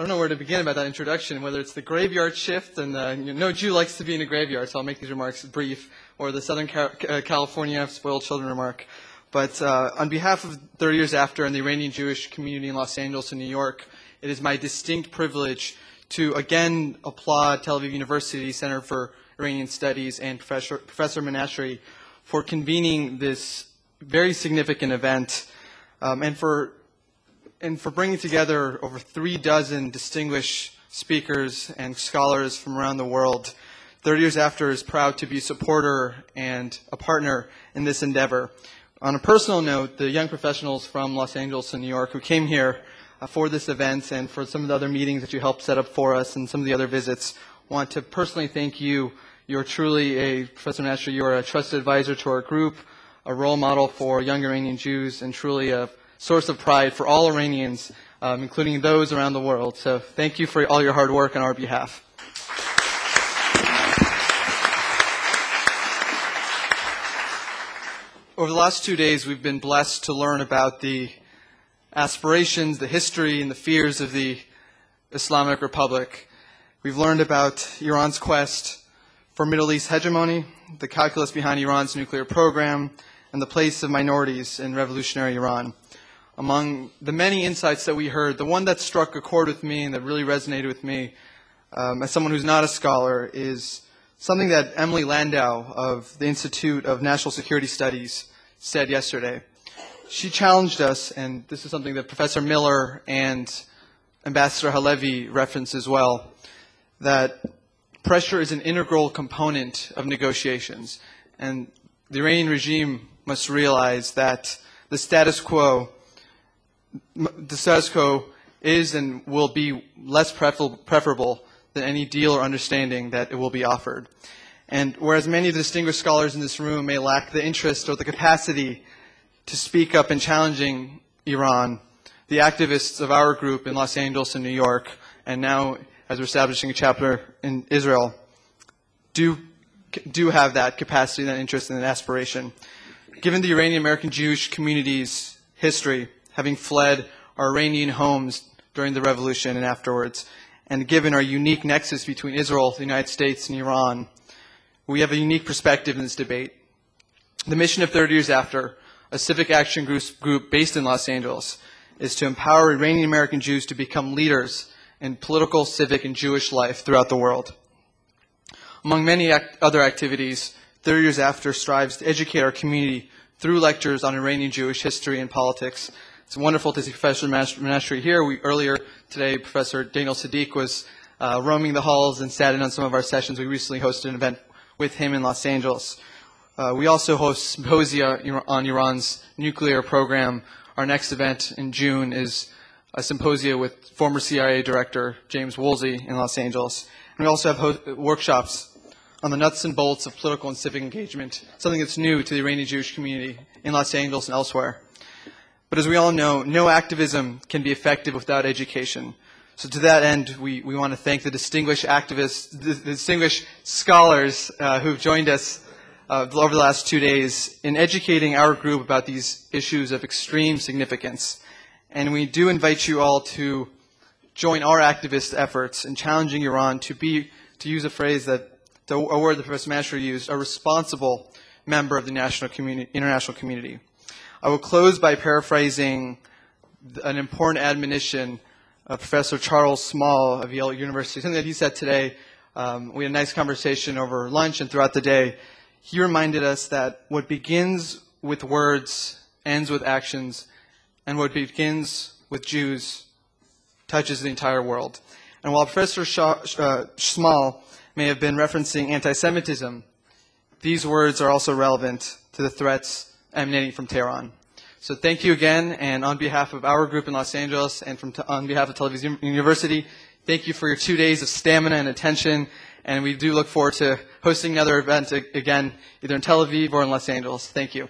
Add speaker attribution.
Speaker 1: don't know where to begin about that introduction, whether it's the graveyard shift, and no Jew likes to be in a graveyard, so I'll make these remarks brief, or the Southern California spoiled children remark. But on behalf of 30 Years After and the Iranian Jewish community in Los Angeles and New York, it is my distinct privilege to again applaud Tel Aviv University Center for Iranian Studies and Professor Menashri for convening this very significant event, and for bringing together over 36 distinguished speakers and scholars from around the world. 30 Years After is proud to be a supporter and a partner in this endeavor. On a personal note, the young professionals from Los Angeles and New York who came here for this event and for some of the other meetings that you helped set up for us and some of the other visits, want to personally thank you. You're truly Professor Menashri, you're a trusted advisor to our group, a role model for young Iranian Jews, and truly a source of pride for all Iranians, including those around the world. So thank you for all your hard work on our behalf. Over the last 2 days, we've been blessed to learn about the aspirations, the history, and the fears of the Islamic Republic. We've learned about Iran's quest for Middle East hegemony, the calculus behind Iran's nuclear program, and the place of minorities in revolutionary Iran. Among the many insights that we heard, the one that struck a chord with me and that really resonated with me as someone who's not a scholar is something that Emily Landau of the Institute of National Security Studies said yesterday. She challenged us, and this is something that Professor Miller and Ambassador Halevi referenced as well, that pressure is an integral component of negotiations. And the Iranian regime must realize that the status quo is and will be less preferable than any deal or understanding that it will be offered. And whereas many of the distinguished scholars in this room may lack the interest or the capacity to speak up in challenging Iran, the activists of our group in Los Angeles and New York, and now as we're establishing a chapter in Israel, do have that capacity, that interest, and that aspiration. Given the Iranian American Jewish community's history, having fled our Iranian homes during the revolution and afterwards, and given our unique nexus between Israel, the United States, and Iran, we have a unique perspective in this debate. The mission of 30 Years After, a civic action group based in Los Angeles, is to empower Iranian American Jews to become leaders in political, civic, and Jewish life throughout the world. Among many other activities, 30 Years After strives to educate our community through lectures on Iranian Jewish history and politics. It's wonderful to see Professor Menashri here. Earlier today, Professor Daniel Sadiq was roaming the halls and sat in on some of our sessions. We recently hosted an event with him in Los Angeles. We also host symposia on Iran's nuclear program. Our next event in June is a symposia with former CIA Director James Woolsey in Los Angeles. And we also have workshops on the nuts and bolts of political and civic engagement, something that's new to the Iranian Jewish community in Los Angeles and elsewhere. But as we all know, no activism can be effective without education. So to that end, we want to thank the distinguished activists, the distinguished scholars who've joined us over the last 2 days in educating our group about these issues of extreme significance. And we do invite you all to join our activist efforts in challenging Iran to use a phrase a word that Professor Menashri used, a responsible member of the international community. I will close by paraphrasing an important admonition of Professor Charles Small of Yale University, something that he said today. We had a nice conversation over lunch and throughout the day. He reminded us that what begins with words ends with actions, and what begins with Jews touches the entire world. And while Professor Small may have been referencing anti-Semitism, these words are also relevant to the threats emanating from Tehran. So thank you again, and on behalf of our group in Los Angeles and on behalf of Tel Aviv University, thank you for your 2 days of stamina and attention, and we do look forward to hosting another event again, either in Tel Aviv or in Los Angeles. Thank you.